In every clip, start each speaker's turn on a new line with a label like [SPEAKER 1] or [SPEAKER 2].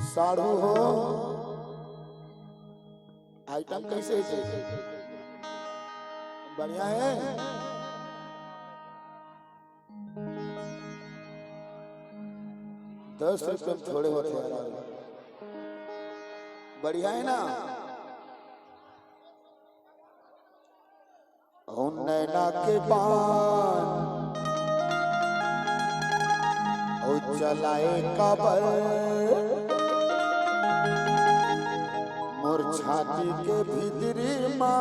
[SPEAKER 1] साढ़ू हो आइटम कैसे है? बढ़िया है। ₹10 थोड़े होते हैं। बढ़िया है ना। नैना के पान और चलाए काबर मोर छाती के भीतरी माँ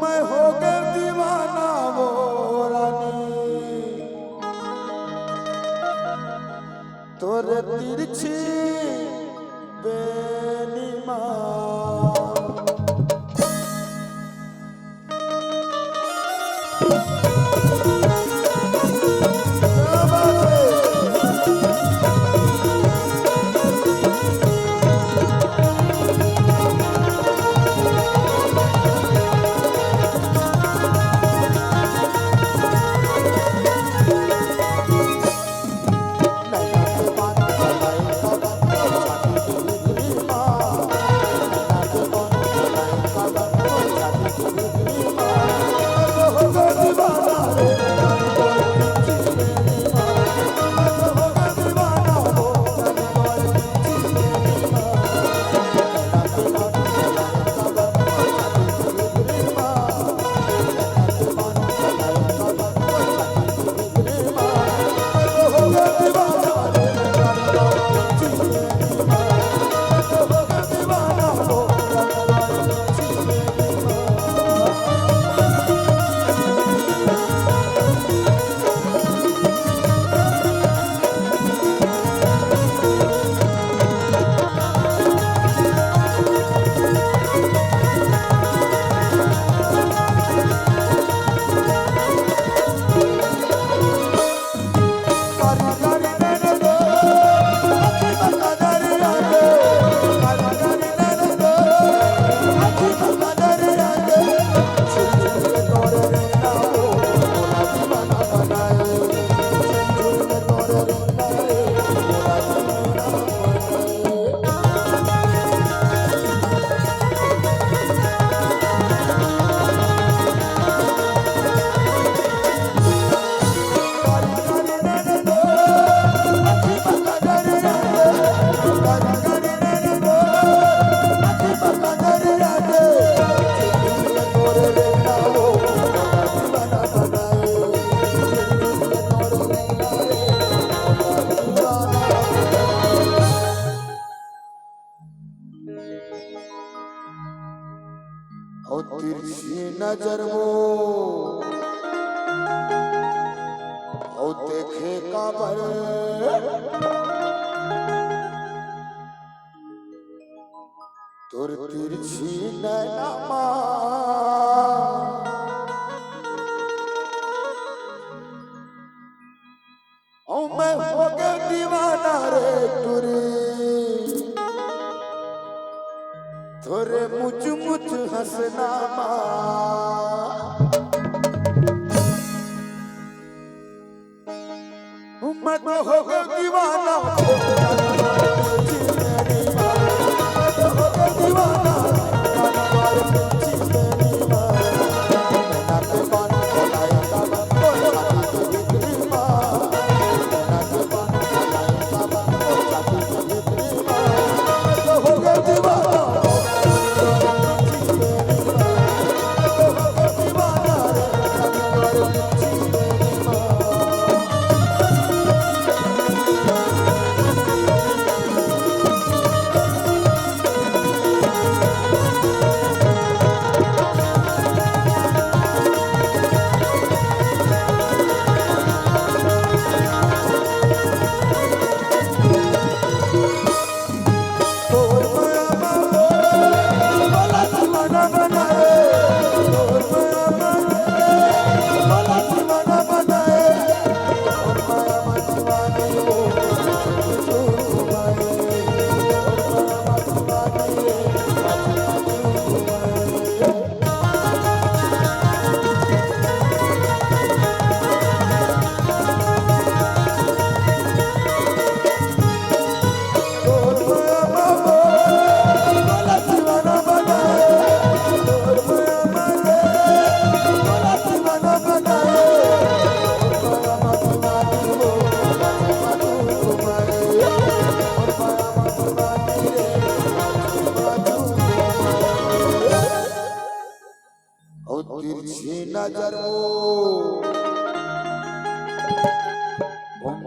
[SPEAKER 1] मैं हो गए दीवाना वो रानी तोरे तिरछी बेनी माँ। तिरछी नजर वो देखे काबर तुर तिरछी नैना मैं हो गया दीवाना रे तुरी थोरे मुझ मुझ हंसना मैं तो हो गया दीवाना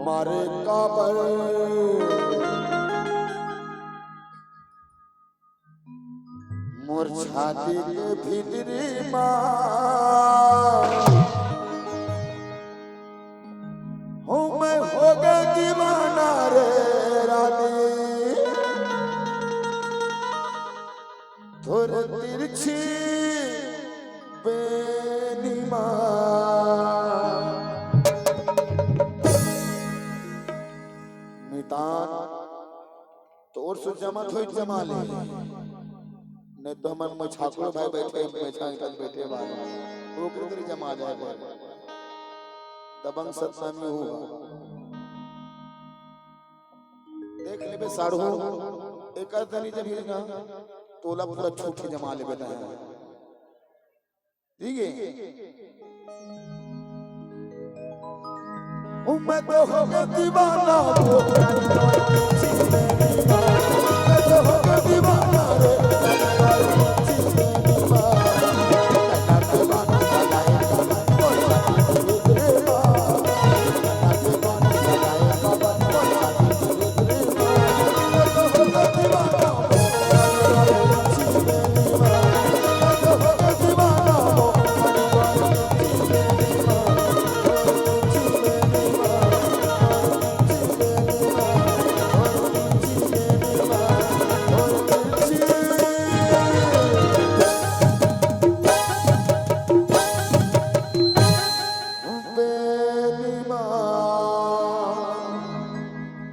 [SPEAKER 1] मारे काबर मोर छाती के भीतरी हूँ मैं हो गया दीवाना रे रानी थोड़े तिरछी बेनीमा मितान तो और सो जमा थोड़ी जमा ले नहीं तो हम छाकुर भाई बैठे बैठे बाहर वो किधर जमा जाएगा दबंग सत्संगी होगा देख ले बे साढ़ू एक दनी जब ना तोला पूरा छूट जमा ले बेटा ठीक है मैं तो हो गया दीवाना